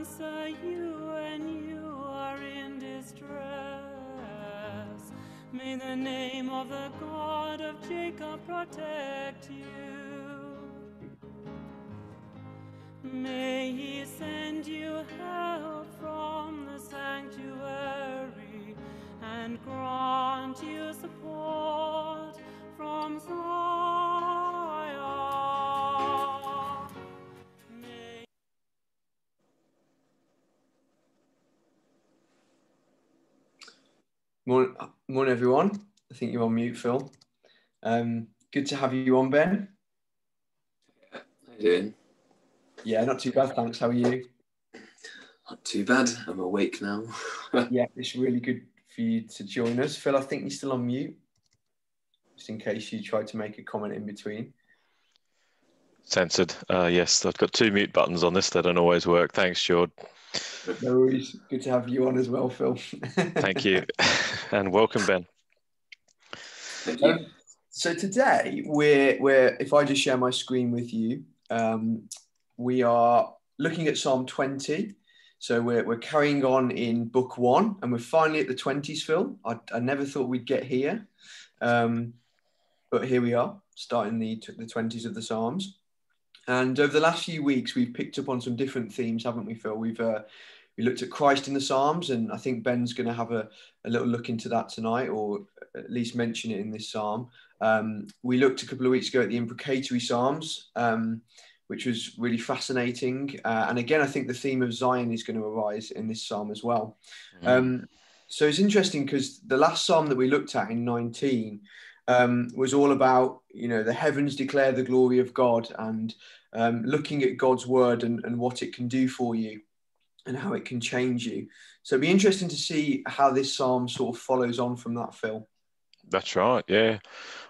answer you when you are in distress. May the name of the God of Jacob protect you. May he send you help from the sanctuary and grant you support from Zion. Morning, everyone. I think you're on mute, Phil. Good to have you on, Ben. How you doing? Yeah, not too bad, thanks. How are you? Not too bad. I'm awake now. Yeah, it's really good for you to join us. Phil, I think you're still on mute, just in case you tried to make a comment in between. Censored. Yes, I've got 2 mute buttons on this that don't always work. Thanks, George. No worries. Good to have you on as well, Phil. Thank you. And welcome, Ben. Thank you. So today, we're if I just share my screen with you, we are looking at Psalm 20. So we're carrying on in book 1, and we're finally at the 20s, Phil. I never thought we'd get here, but here we are, starting the 20s of the Psalms. And over the last few weeks, we've picked up on some different themes, haven't we, Phil? We looked at Christ in the Psalms, and I think Ben's going to have a little look into that tonight, or at least mention it in this psalm. We looked a couple of weeks ago at the imprecatory Psalms, which was really fascinating. And again, I think the theme of Zion is going to arise in this psalm as well. So it's interesting because the last psalm that we looked at in 19 was all about, the heavens declare the glory of God, and looking at God's word and what it can do for you and how it can change you. So it'd be interesting to see how this psalm sort of follows on from that, Phil. That's right, yeah.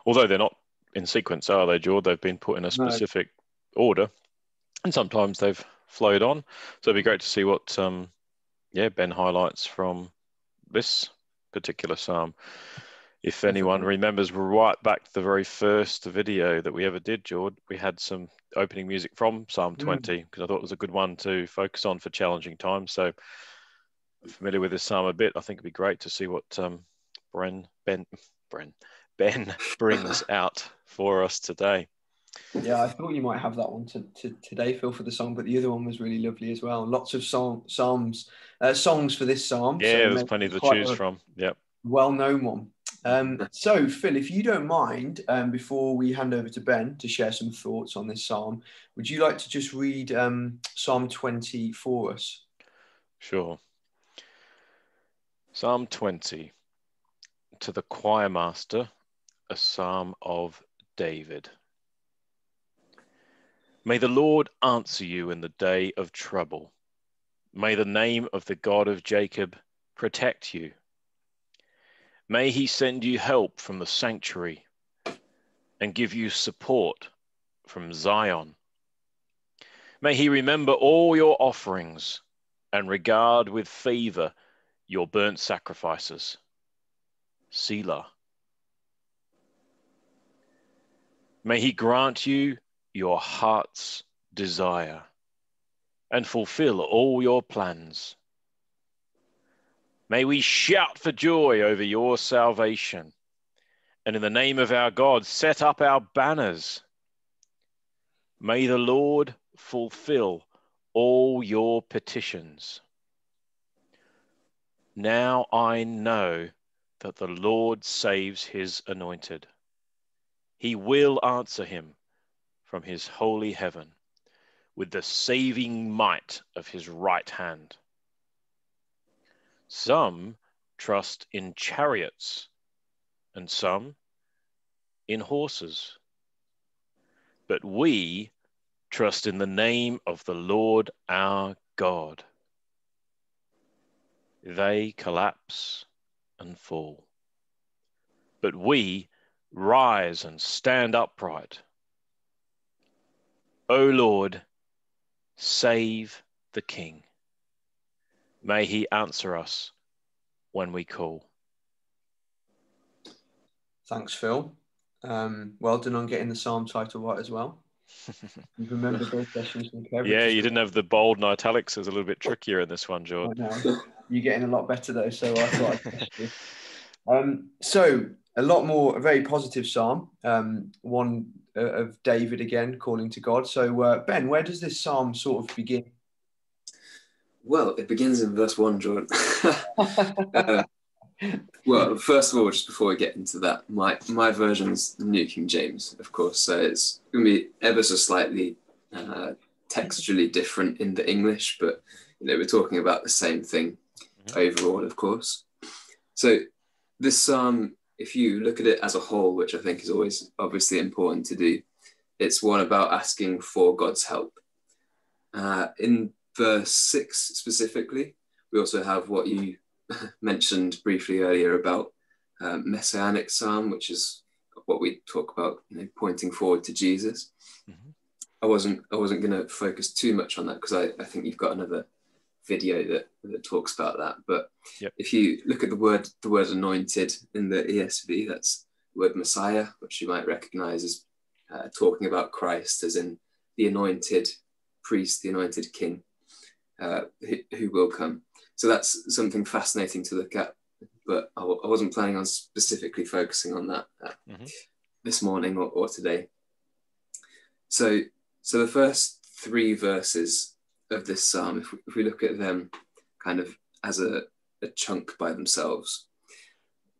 Although they're not in sequence, are they, George? They've been put in a specific order, and sometimes they've flowed on. So it'd be great to see what Ben highlights from this particular psalm. If anyone remembers right back to the very first video that we ever did, George, we had some opening music from Psalm 20, because I thought it was a good one to focus on for challenging times. So I'm familiar with this psalm a bit. I think it'd be great to see what Ben brings out for us today. Yeah, I thought you might have that one today, Phil, for the song, but the other one was really lovely as well. Lots of songs for this psalm. Yeah, so there's plenty to choose from. Yep. Well-known one. So, Phil, if you don't mind, before we hand over to Ben to share some thoughts on this psalm, would you like to just read Psalm 20 for us? Sure. Psalm 20, to the choir master, a psalm of David. May the Lord answer you in the day of trouble. May the name of the God of Jacob protect you. May he send you help from the sanctuary and give you support from Zion. May he remember all your offerings and regard with favor your burnt sacrifices. Selah. May he grant you your heart's desire and fulfill all your plans. May we shout for joy over your salvation, and in the name of our God, set up our banners. May the Lord fulfill all your petitions. Now I know that the Lord saves his anointed. He will answer him from his holy heaven with the saving might of his right hand. Some trust in chariots and some in horses, but we trust in the name of the Lord our God. They collapse and fall, but we rise and stand upright. O Lord, save the King. May he answer us when we call. Thanks, Phil. Well done on getting the psalm title right as well. You remember those sessions from Clever? Yeah, you didn't have the bold and italics. It was a little bit trickier in this one, George. I know. You're getting a lot better though, so I thought I'd test you. So a lot more, a very positive psalm, one of David again calling to God. So Ben, where does this psalm sort of begin? Well, it begins in verse 1, Jordan. Well, first of all, just before we get into that, my version's the New King James, of course, so it's going to be ever so slightly textually different in the English, but we're talking about the same thing overall, of course. So this psalm, if you look at it as a whole, which I think is always obviously important to do, it's one about asking for God's help. In verse 6 specifically, we also have what you mentioned briefly earlier about messianic psalm, which is what we talk about, pointing forward to Jesus. Mm-hmm. I wasn't going to focus too much on that because I think you've got another video that talks about that. But yep. If you look at the word anointed in the ESV, that's the word Messiah, which you might recognize as talking about Christ as in the anointed priest, the anointed king who will come. So that's something fascinating to look at, but I wasn't planning on specifically focusing on that this morning or today. So the first 3 verses of this psalm, if we look at them kind of as a chunk by themselves,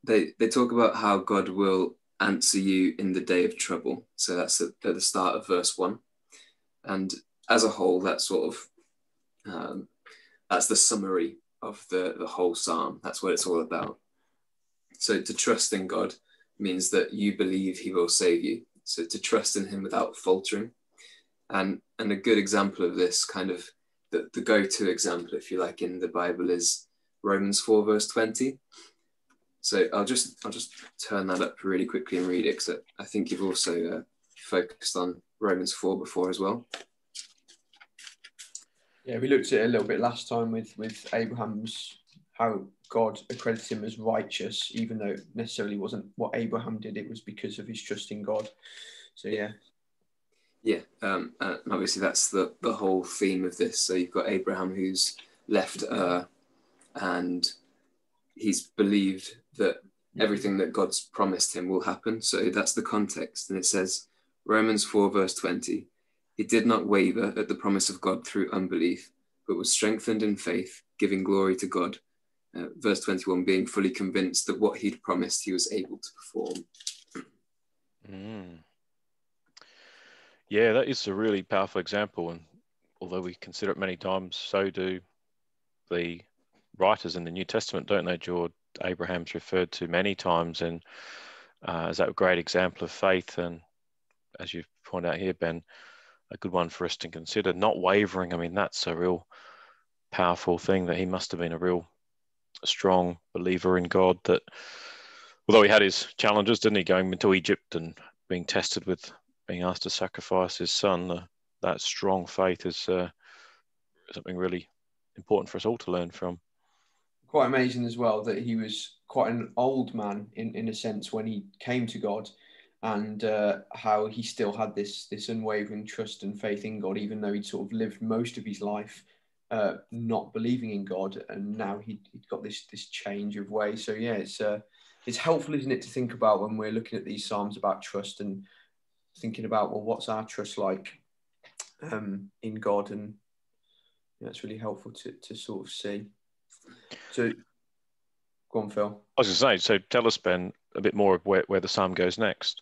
they talk about how God will answer you in the day of trouble. So that's at the start of verse 1. And as a whole, that's sort of, that's the summary of the whole psalm. That's what it's all about. So to trust in God means that you believe he will save you. So to trust in him without faltering. And a good example of this, kind of the go-to example, if you like, in the Bible is Romans 4 verse 20. So I'll just turn that up really quickly and read it, because I think you've also focused on Romans 4 before as well. Yeah, we looked at it a little bit last time with Abraham's, how God accredited him as righteous, even though it necessarily wasn't what Abraham did. It was because of his trust in God. So yeah. Yeah, and obviously that's the whole theme of this. So you've got Abraham who's left and he's believed that everything that God's promised him will happen. So that's the context. And it says, Romans 4 verse 20, he did not waver at the promise of God through unbelief, but was strengthened in faith, giving glory to God. Verse 21, being fully convinced that what he'd promised he was able to perform. Yeah, that is a really powerful example. And although we consider it many times, so do the writers in the New Testament, don't they, George? Abraham's referred to many times and as that great example of faith. And as you point out here, Ben, a good one for us to consider, not wavering. I mean, that's a real powerful thing, that he must have been a real strong believer in God, that although he had his challenges, didn't he, going into Egypt and being tested with being asked to sacrifice his son, that strong faith is something really important for us all to learn from. Quite amazing as well that he was quite an old man in a sense when he came to God, and how he still had this unwavering trust and faith in God, even though he'd sort of lived most of his life not believing in God, and now he'd got this change of way. So yeah, it's helpful, isn't it, to think about when we're looking at these psalms about trust and thinking about, well, what's our trust like in God? And that's really helpful to sort of see. So go on, Phil. I was going to say, so tell us, Ben, a bit more of where the psalm goes next.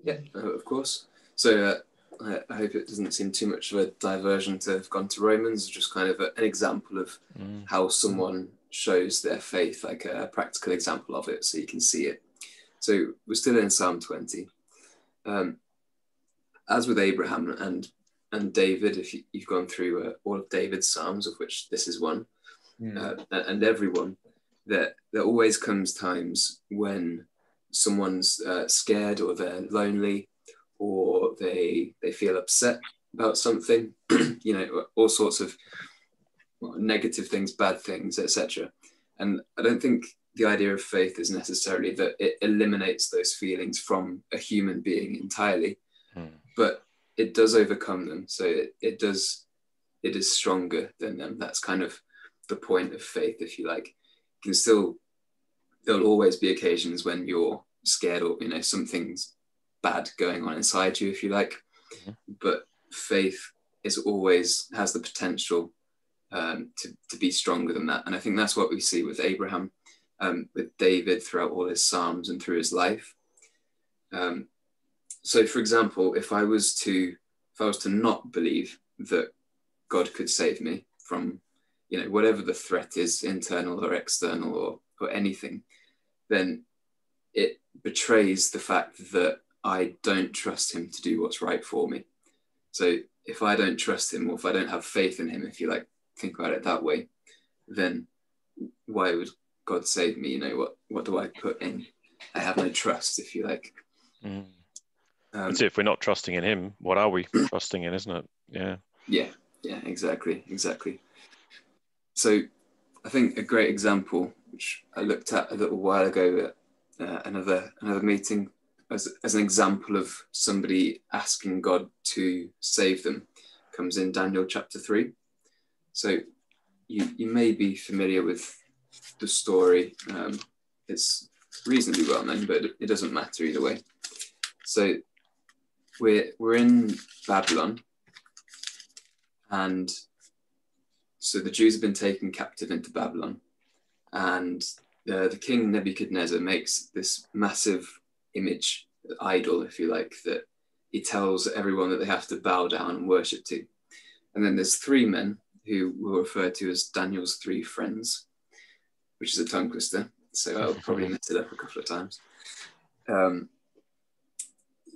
Yeah, of course. So I hope it doesn't seem too much of a diversion to have gone to Romans, just kind of an example of how someone shows their faith, like a practical example of it, so you can see it. So we're still in Psalm 20. As with Abraham and David, if you've gone through all of David's Psalms, of which this is one, and everyone, there always comes times when someone's scared, or they're lonely, or they feel upset about something, all sorts of negative things, bad things, etc. And I don't think the idea of faith is necessarily that it eliminates those feelings from a human being entirely, but it does overcome them. So it is stronger than them. That's kind of the point of faith, if you like. You can still, there'll always be occasions when you're scared, or something's bad going on inside you, if you like. Mm-hmm. But faith is always has the potential to be stronger than that. And I think that's what we see with Abraham, with David throughout all his Psalms and through his life. So for example, if I was to not believe that God could save me from, whatever the threat is, internal or external or anything, then it betrays the fact that I don't trust him to do what's right for me. So if I don't trust him, or if I don't have faith in him, if you like, think about it that way, then why would God save me? What do I put in? I have no trust, if you like. Mm. That's it. If we're not trusting in him, what are we trusting in, isn't it? Yeah, exactly. So I think a great example, which I looked at a little while ago at another meeting, as an example of somebody asking God to save them, comes in Daniel chapter 3. So you may be familiar with the story. It's reasonably well known, but it doesn't matter either way. So we're in Babylon, and so the Jews have been taken captive into Babylon, and the king Nebuchadnezzar makes this massive image, idol, if you like, that he tells everyone that they have to bow down and worship to. And then there's three men who were referred to as Daniel's three friends, which is a tongue twister, so I'll probably mess it up a couple of times.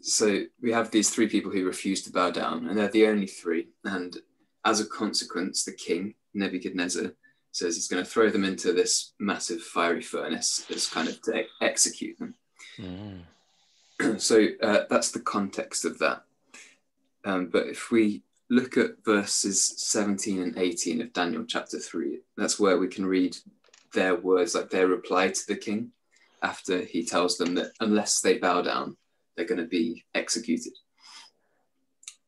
So we have these three people who refuse to bow down, and they're the only three. And as a consequence, the king, Nebuchadnezzar, says he's going to throw them into this massive fiery furnace as kind of to execute them. Mm. So that's the context of that. But if we look at verses 17 and 18 of Daniel chapter 3, that's where we can read their words, like their reply to the king, after he tells them that unless they bow down, they're going to be executed.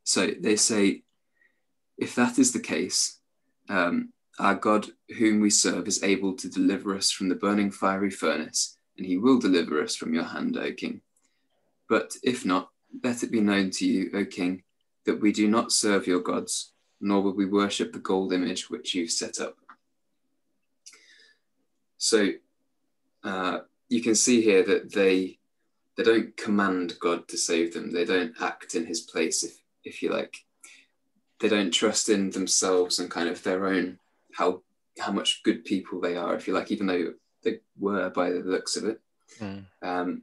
So they say, if that is the case, our God whom we serve is able to deliver us from the burning fiery furnace, and he will deliver us from your hand, O king. But if not, let it be known to you, O king, that we do not serve your gods, nor will we worship the gold image which you've set up. So you can see here that they don't command God to save them. They don't act in his place, if you like. They don't trust in themselves and kind of their own, how much good people they are, if you like, even though they were by the looks of it. Mm.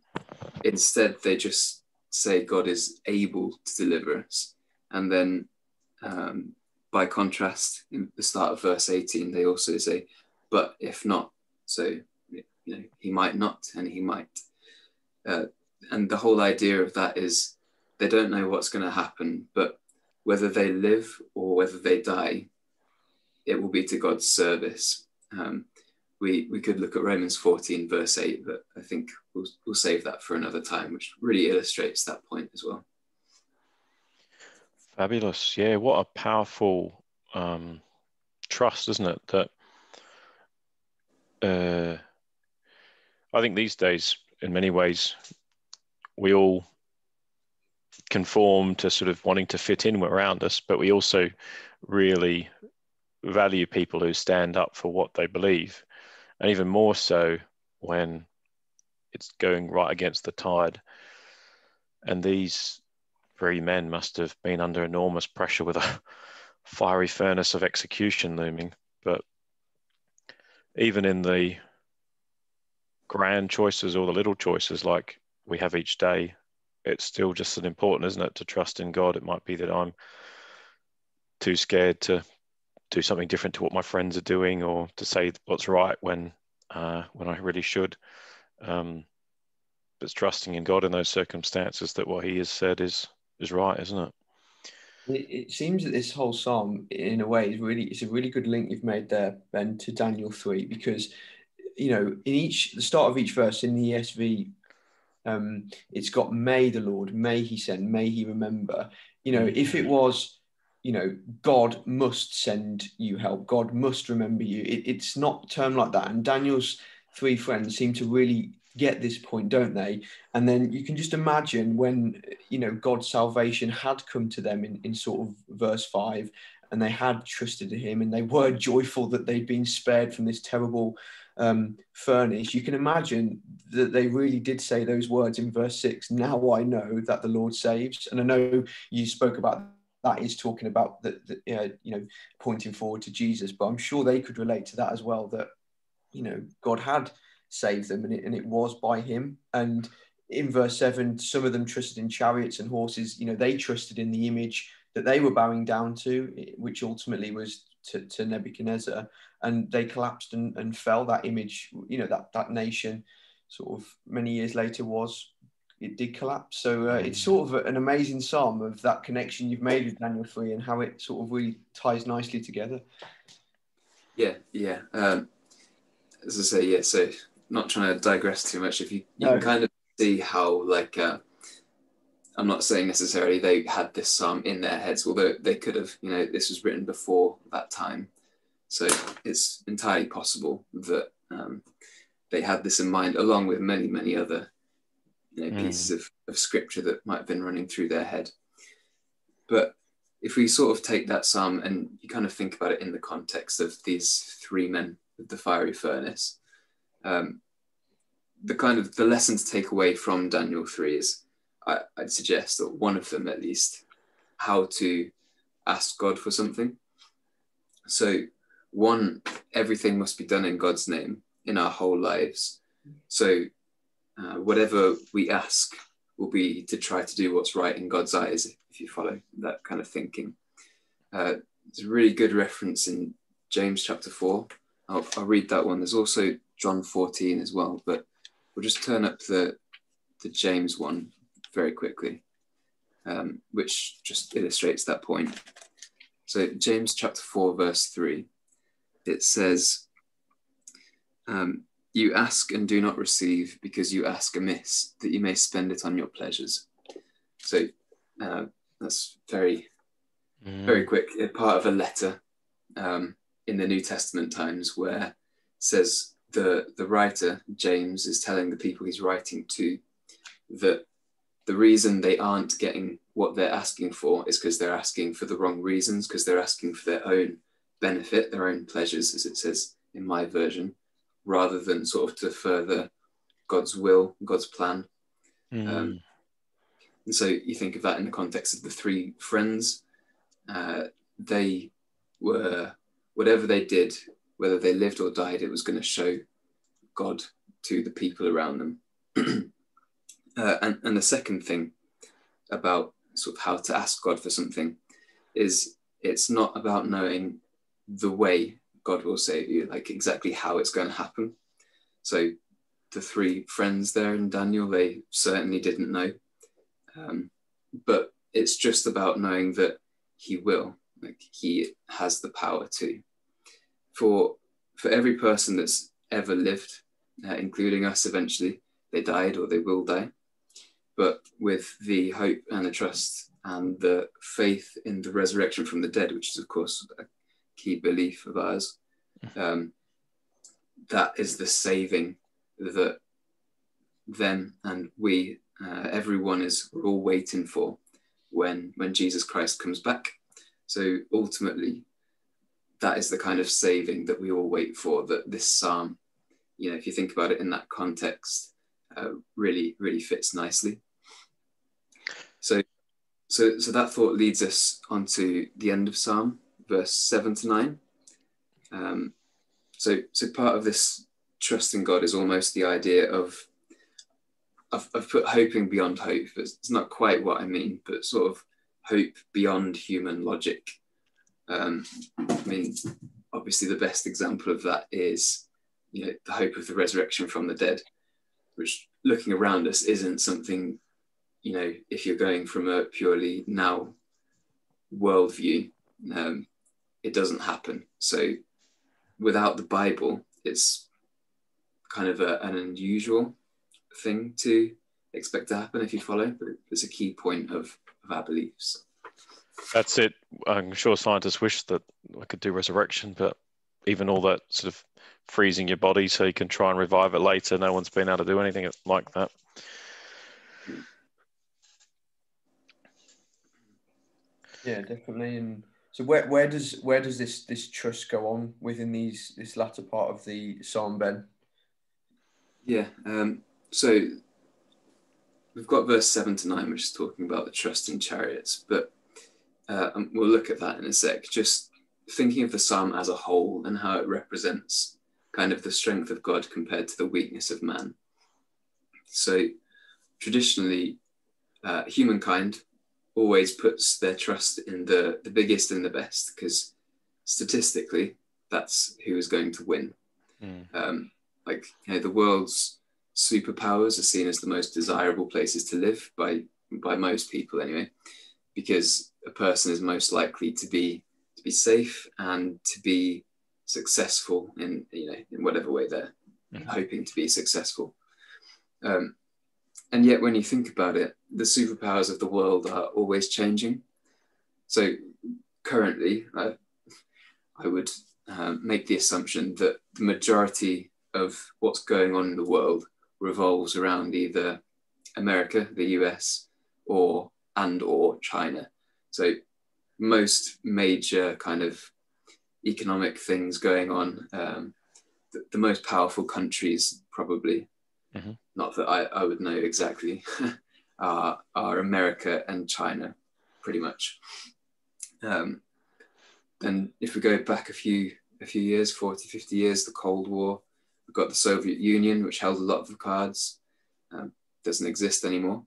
Instead, they just say God is able to deliver us. And then by contrast, in the start of verse 18, they also say, but if not, so he might not, and he might. And the whole idea of that is they don't know what's going to happen, but whether they live or whether they die, it will be to God's service. We could look at Romans 14 verse 8, but I think we'll save that for another time, which really illustrates that point as well. Fabulous. Yeah, what a powerful trust, isn't it? That I think these days, in many ways, we all conform to sort of wanting to fit in around us, but we also really value people who stand up for what they believe, and even more so when it's going right against the tide. And these three men must have been under enormous pressure with a fiery furnace of execution looming. But even in the grand choices or the little choices like we have each day, it's still just as important, isn't it, to trust in God. It might be that I'm too scared to do something different to what my friends are doing, or to say what's right when I really should. But it's trusting in God in those circumstances that what he has said is right, isn't it? It seems that this whole psalm, in a way, it's a really good link you've made there, Ben, to Daniel 3, because in the start of each verse in the ESV, it's got may the Lord, may he send, may he remember. You know, if it was, you know, God must send you help, God must remember you, it's not termed like that. And Daniel's three friends seem to really get this point, don't they? And then you can just imagine when, you know, God's salvation had come to them in sort of verse 5, and they had trusted in him and they were joyful that they'd been spared from this terrible furnace. You can imagine that they really did say those words in verse 6, now I know that the Lord saves. And I know you spoke about that is talking about the you know, pointing forward to Jesus, but I'm sure they could relate to that as well, that, you know, God had saved them and it was by him. And in verse 7, some of them trusted in chariots and horses. You know, they trusted in the image that they were bowing down to, which ultimately was to Nebuchadnezzar, and they collapsed and fell. That image, you know, that nation sort of many years later it did collapse. So it's sort of an amazing psalm of that connection you've made with Daniel 3 and how it sort of really ties nicely together. Yeah. As I say, yeah, so not trying to digress too much. If you can kind of see how, like, I'm not saying necessarily they had this psalm in their heads, although they could have, you know, this was written before that time. So it's entirely possible that they had this in mind, along with many, many other, you know, pieces of scripture that might have been running through their head. But if we sort of take that psalm and you kind of think about it in the context of these three men with the fiery furnace, the lesson to take away from Daniel 3 is, I'd suggest that one of them at least, how to ask God for something. So one, everything must be done in God's name in our whole lives. So whatever we ask will be to try to do what's right in God's eyes, if you follow that kind of thinking. There's a really good reference in James chapter 4. I'll read that one. There's also John 14 as well, but we'll just turn up the James one very quickly, which just illustrates that point. So James chapter 4, verse 3, it says, you ask and do not receive because you ask amiss, that you may spend it on your pleasures. So that's very, very quick. A part of a letter in the New Testament times where it says the writer, James, is telling the people he's writing to that the reason they aren't getting what they're asking for is because they're asking for the wrong reasons, because they're asking for their own benefit, their own pleasures, as it says in my version, rather than sort of to further God's will, God's plan. And so you think of that in the context of the three friends. They were, whatever they did, whether they lived or died, it was going to show God to the people around them. And the second thing about sort of how to ask God for something is it's not about knowing the way God will save you, like exactly how it's going to happen. So the three friends there in Daniel, they certainly didn't know. But it's just about knowing that he will, like he has the power to. For every person that's ever lived, including us eventually, they died or they will die. But with the hope and the trust and the faith in the resurrection from the dead, which is, of course, a key belief of ours, that is the saving that them and we, everyone we're all waiting for when Jesus Christ comes back. So ultimately, that is the kind of saving that we all wait for, that this psalm, you know, if you think about it in that context, really, really fits nicely. So that thought leads us onto the end of Psalm, verse 7 to 9. So part of this trust in God is almost the idea of put hoping beyond hope. It's not quite what I mean, but sort of hope beyond human logic. I mean, obviously the best example of that is, you know, the hope of the resurrection from the dead, which looking around us isn't something, you know, if you're going from a purely now worldview, it doesn't happen. So without the Bible, it's kind of an unusual thing to expect to happen, if you follow, but it's a key point of our beliefs. That's it. I'm sure scientists wish that I could do resurrection, but even all that sort of freezing your body so you can try and revive it later, no one's been able to do anything like that. Yeah, definitely. And so where does this trust go on within this latter part of the Psalm, Ben? Yeah. So we've got verse 7 to 9, which is talking about the trust in chariots, but we'll look at that in a sec. Just thinking of the psalm as a whole and how it represents kind of the strength of God compared to the weakness of man. So traditionally, humankind always puts their trust in the biggest and the best, because statistically, that's who is going to win. Like, you know, the world's superpowers are seen as the most desirable places to live by most people anyway, because a person is most likely to be safe and to be successful in, you know, in whatever way they're hoping to be successful. And yet when you think about it, the superpowers of the world are always changing. So currently, I would make the assumption that the majority of what's going on in the world revolves around either America, the US, or China. So most major kind of economic things going on, the most powerful countries probably, not that I would know exactly, are America and China, pretty much. Then if we go back a few years, 40, 50 years, the Cold War, we've got the Soviet Union, which held a lot of the cards, doesn't exist anymore.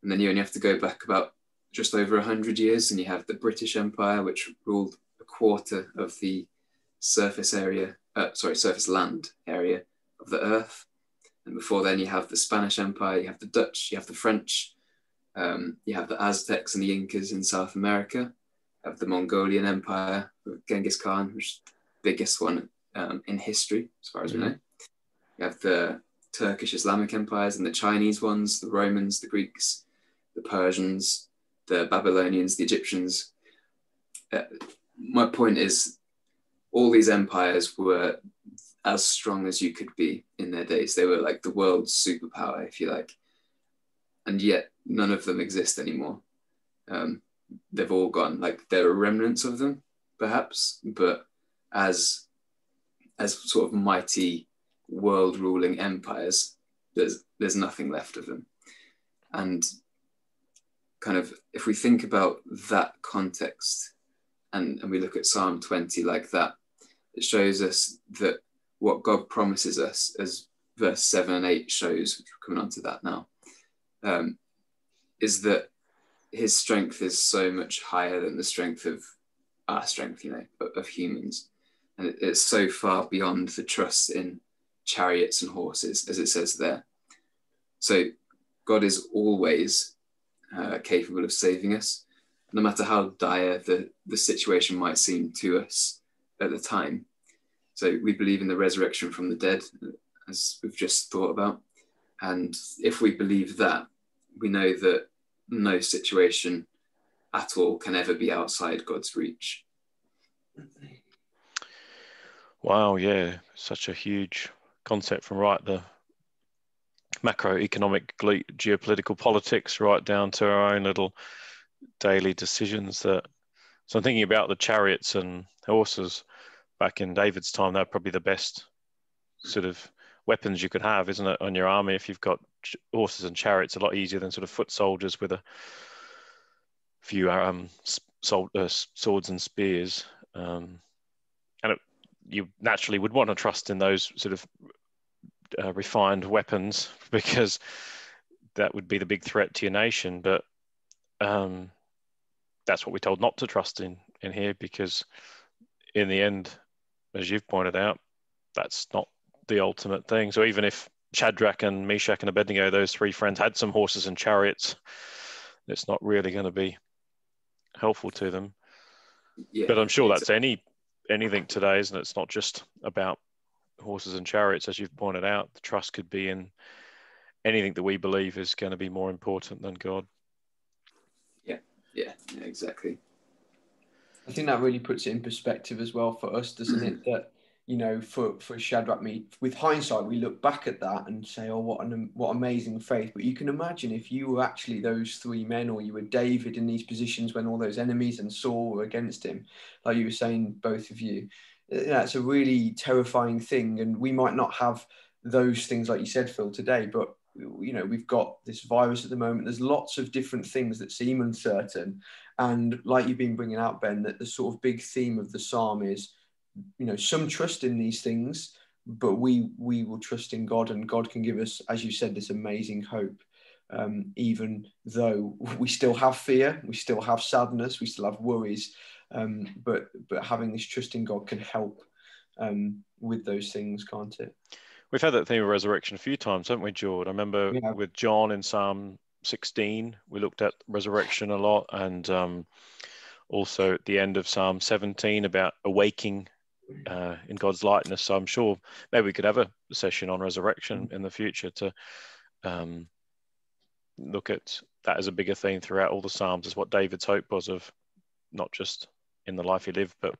And then you only have to go back about just over 100 years, and you have the British Empire, which ruled a quarter of the surface land area of the earth. And before then, you have the Spanish Empire, you have the Dutch, you have the French, you have the Aztecs and the Incas in South America, you have the Mongolian Empire with Genghis Khan, which is the biggest one in history, as far as we know. You have the Turkish Islamic empires and the Chinese ones, the Romans, the Greeks, the Persians, the Babylonians, the Egyptians. My point is, all these empires were as strong as you could be in their days. They were like the world's superpower, if you like. And yet none of them exist anymore. They've all gone. Like, there are remnants of them, perhaps, but as sort of mighty world-ruling empires, there's nothing left of them. And kind of, if we think about that context and we look at Psalm 20 like that, it shows us that what God promises us, as verse 7 and 8 shows, which we're coming on to that now, is that his strength is so much higher than the strength of our strength, you know, of humans. And it's so far beyond the trust in chariots and horses, as it says there. So God is always capable of saving us, no matter how dire the situation might seem to us at the time. So we believe in the resurrection from the dead, as we've just thought about. And if we believe that, we know that no situation at all can ever be outside God's reach. Wow, yeah, such a huge concept, from the macroeconomic geopolitical politics right down to our own little daily decisions. So I'm thinking about the chariots and horses back in David's time. They're probably the best sort of weapons you could have, isn't it, on your army? If you've got horses and chariots, a lot easier than sort of foot soldiers with a few swords and spears. You naturally would want to trust in those sort of refined weapons, because that would be the big threat to your nation. But that's what we're told not to trust in here, because in the end, as you've pointed out, that's not the ultimate thing. So even if Shadrach and Meshach and Abednego, those three friends, had some horses and chariots, it's not really going to be helpful to them. Yeah, but I'm sure that's anything today, isn't it? It's not just about horses and chariots, as you've pointed out. The trust could be in anything that we believe is going to be more important than God. Yeah, exactly. I think that really puts it in perspective as well for us, doesn't it? That, you know, for Shadrach, with hindsight, we look back at that and say, oh, what amazing faith. But you can imagine if you were actually those three men, or you were David in these positions when all those enemies and Saul were against him, like you were saying, both of you, that's a really terrifying thing. And we might not have those things, like you said, Phil, today, but you know, we've got this virus at the moment. There's lots of different things that seem uncertain. And like you've been bringing out, Ben, that the sort of big theme of the psalm is, you know, some trust in these things, but we will trust in God, and God can give us, as you said, this amazing hope. Even though we still have fear, we still have sadness, we still have worries, but having this trust in God can help with those things, can't it? We've had that theme of resurrection a few times, haven't we, George? I remember with John in Psalm 16, we looked at resurrection a lot, and also at the end of Psalm 17 about awaking in God's likeness. So I'm sure maybe we could have a session on resurrection in the future to look at that as a bigger theme throughout all the Psalms, as what David's hope was of not just in the life he lived, but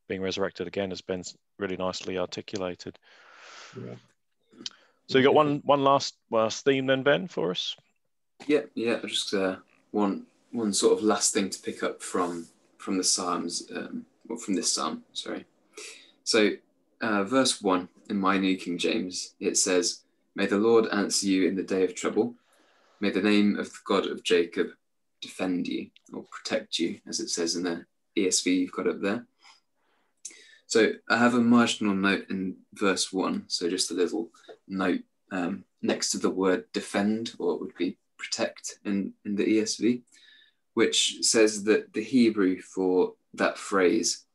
being resurrected again, has been really nicely articulated. Yeah. So you got one last theme then, Ben, for us? Yeah. Just one sort of last thing to pick up from the Psalms, from this Psalm. Sorry. So, verse 1 in my New King James, it says, "May the Lord answer you in the day of trouble. May the name of the God of Jacob defend you," or protect you, as it says in the ESV you've got up there. So I have a marginal note in verse 1, so just a little note next to the word defend, or it would be protect in the ESV, which says that the Hebrew for that phrase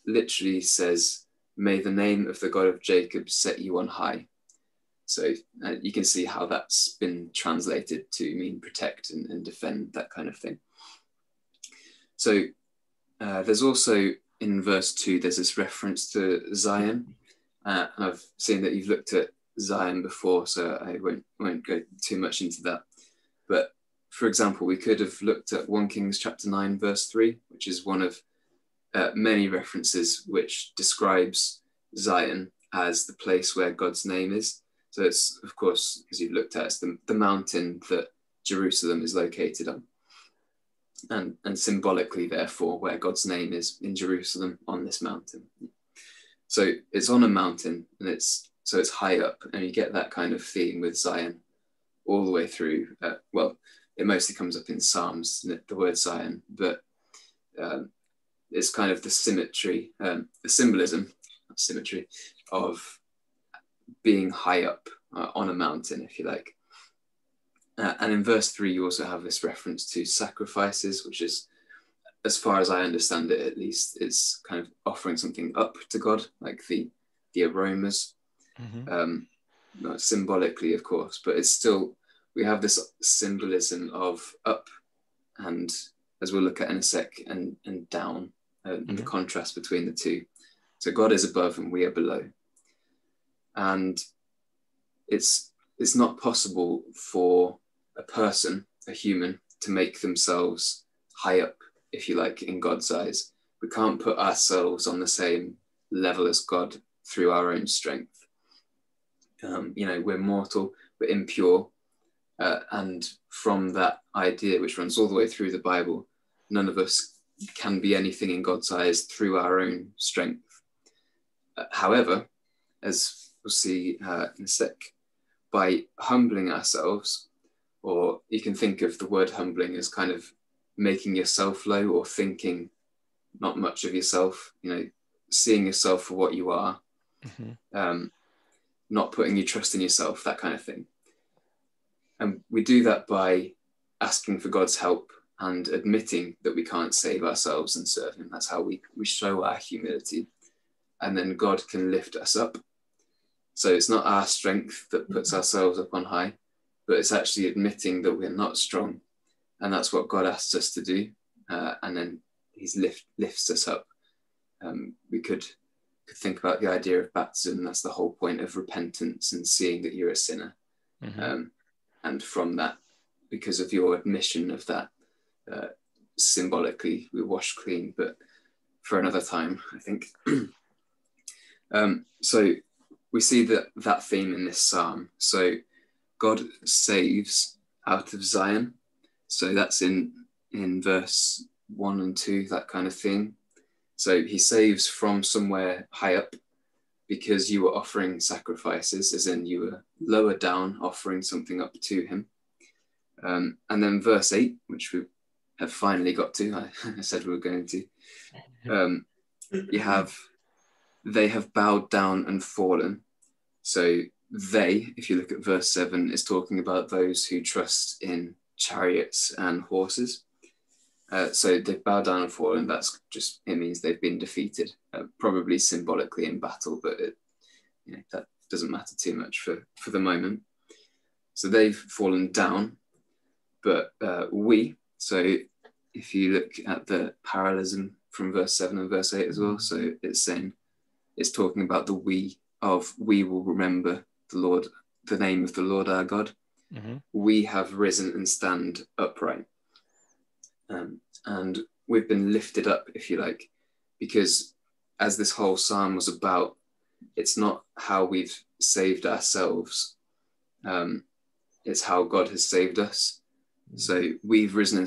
literally says, "May the name of the God of Jacob set you on high." So you can see how that's been translated to mean protect and defend, that kind of thing. So there's also in verse 2, there's this reference to Zion. And I've seen that you've looked at Zion before, so I won't go too much into that. But for example, we could have looked at 1 Kings chapter 9, verse 3, which is one of many references which describes Zion as the place where God's name is. So it's, of course, as you've looked at, it's the mountain that Jerusalem is located on. And symbolically, therefore, where God's name is in Jerusalem, on this mountain. So it's on a mountain, and it's high up, and you get that kind of theme with Zion all the way through. Well, it mostly comes up in Psalms, the word Zion, but it's kind of the symmetry, the symbolism, not symmetry, of being high up on a mountain, if you like. And in verse 3, you also have this reference to sacrifices, which is, as far as I understand it, at least, it's kind of offering something up to God, like the aromas, not symbolically, of course, but it's still, we have this symbolism of up, and as we'll look at in a sec, and down, and the contrast between the two. So God is above and we are below. And it's not possible for a person, a human, to make themselves high up, if you like, in God's eyes. We can't put ourselves on the same level as God through our own strength. We're mortal, we're impure, and from that idea, which runs all the way through the Bible, none of us can be anything in God's eyes through our own strength. However, as we'll see in a sec, by humbling ourselves, or you can think of the word humbling as kind of making yourself low, or thinking not much of yourself, seeing yourself for what you are, not putting your trust in yourself, that kind of thing. And we do that by asking for God's help and admitting that we can't save ourselves and serve him. That's how we show our humility. And then God can lift us up. So it's not our strength that puts ourselves up on high, but it's actually admitting that we're not strong. And that's what God asks us to do. And then he lifts us up. We could think about the idea of baptism. That's the whole point of repentance and seeing that you're a sinner. And from that, because of your admission of that, symbolically we're washed clean, but for another time, I think. So we see that theme in this psalm. So God saves out of Zion. So that's in verse 1 and 2, that kind of thing. So he saves from somewhere high up because you were offering sacrifices, as in you were lower down, offering something up to him. And then verse 8, which we have finally got to, I said we were going to, you have, they have bowed down and fallen. So they, if you look at verse 7, is talking about those who trust in chariots and horses. So they've bowed down and fallen. That's just, it means they've been defeated, probably symbolically in battle, but that doesn't matter too much for the moment. So they've fallen down, but we, so if you look at the parallelism from verse 7 and verse 8 as well, so it's talking about the we will remember the Lord, the name of the Lord our God. Mm-hmm. We have risen and stand upright. And we've been lifted up, if you like, because as this whole psalm was about, it's not how we've saved ourselves, it's how God has saved us. Mm-hmm. So we've risen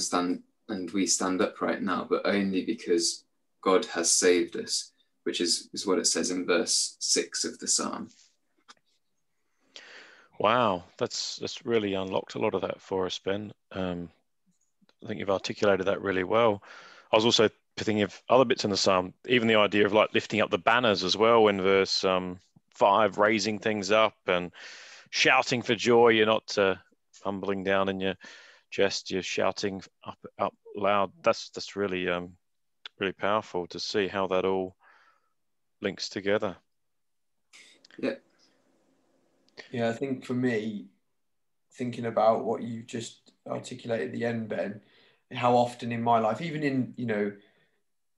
and we stand upright now, but only because God has saved us, which is what it says in verse 6 of the psalm. Wow, that's really unlocked a lot of that for us, Ben. I think you've articulated that really well. I was also thinking of other bits in the psalm, even the idea of like lifting up the banners as well in verse 5, raising things up and shouting for joy. You're not humbling down in your chest, you're shouting up loud. That's really really powerful to see how that all links together. Yeah, I think for me, thinking about what you just articulated at the end, Ben, how often in my life, even in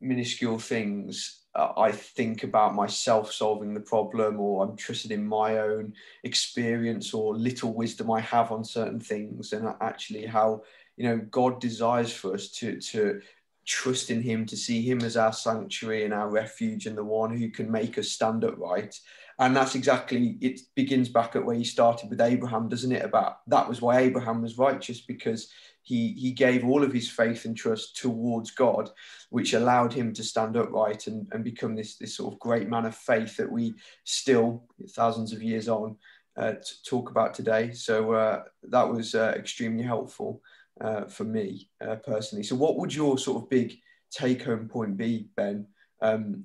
minuscule things, I think about myself solving the problem, or I'm trusted in my own experience or little wisdom I have on certain things, and actually how God desires for us to trust in him, to see him as our sanctuary and our refuge and the one who can make us stand upright. And that's exactly, it begins back at where you started with Abraham, doesn't it? About that was why Abraham was righteous, because he gave all of his faith and trust towards God, which allowed him to stand upright and become this sort of great man of faith that we still, thousands of years on, talk about today. So that was extremely helpful for me personally. So what would your sort of big take-home point be, Ben,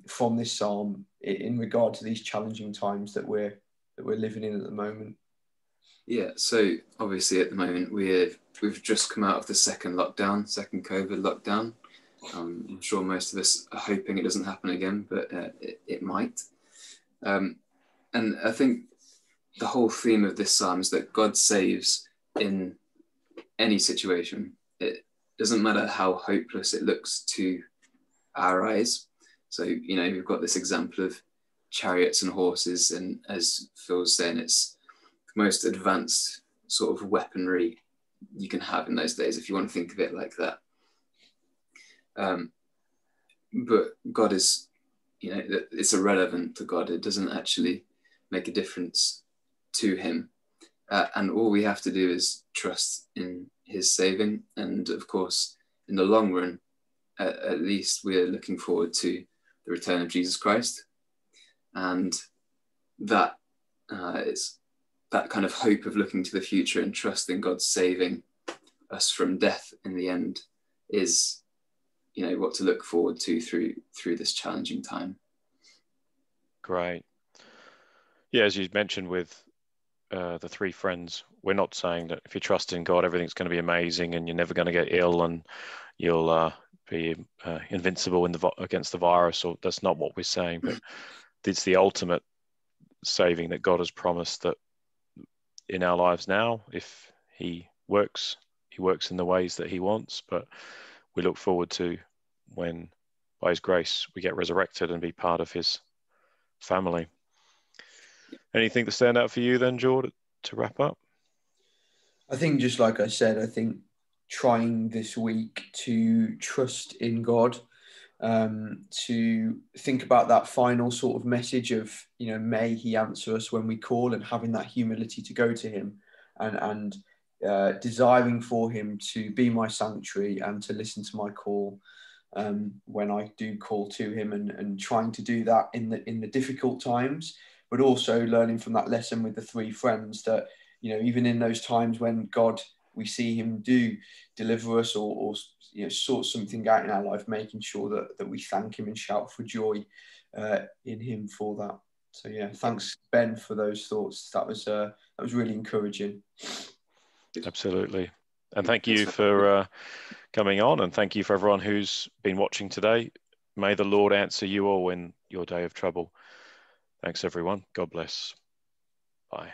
from this psalm in regard to these challenging times that we're living in at the moment? Yeah, so obviously at the moment we've just come out of the second COVID lockdown. I'm sure most of us are hoping it doesn't happen again, but it might. And I think the whole theme of this psalm is that God saves in any situation. It doesn't matter how hopeless it looks to our eyes. So, we've got this example of chariots and horses, and as Phil's saying, it's the most advanced sort of weaponry you can have in those days, if you want to think of it like that. But God is, it's irrelevant to God. It doesn't actually make a difference to him. And all we have to do is trust in his saving. And of course, in the long run, at least we're looking forward to the return of Jesus Christ. And that is that kind of hope of looking to the future and trusting God saving us from death in the end is, what to look forward to through this challenging time. Great. Yeah, as you mentioned with the three friends, we're not saying that if you trust in God, everything's going to be amazing and you're never going to get ill and you'll be invincible against the virus. Or that's not what we're saying, but it's the ultimate saving that God has promised, that in our lives now, if he works in the ways that he wants, but we look forward to when by his grace we get resurrected and be part of his family. Anything to stand out for you then, George, to wrap up? I think just like I said, I think trying this week to trust in God, to think about that final sort of message of, may he answer us when we call, and having that humility to go to him, and desiring for him to be my sanctuary and to listen to my call when I do call to him, and trying to do that in the difficult times, but also learning from that lesson with the 3 friends that, even in those times when we see him do deliver us or sort something out in our life, making sure that we thank him and shout for joy in him for that. So yeah, thanks Ben for those thoughts. That was really encouraging. Absolutely. And thank you for coming on, and thank you for everyone who's been watching today. May the Lord answer you all in your day of trouble. Thanks everyone. God bless. Bye.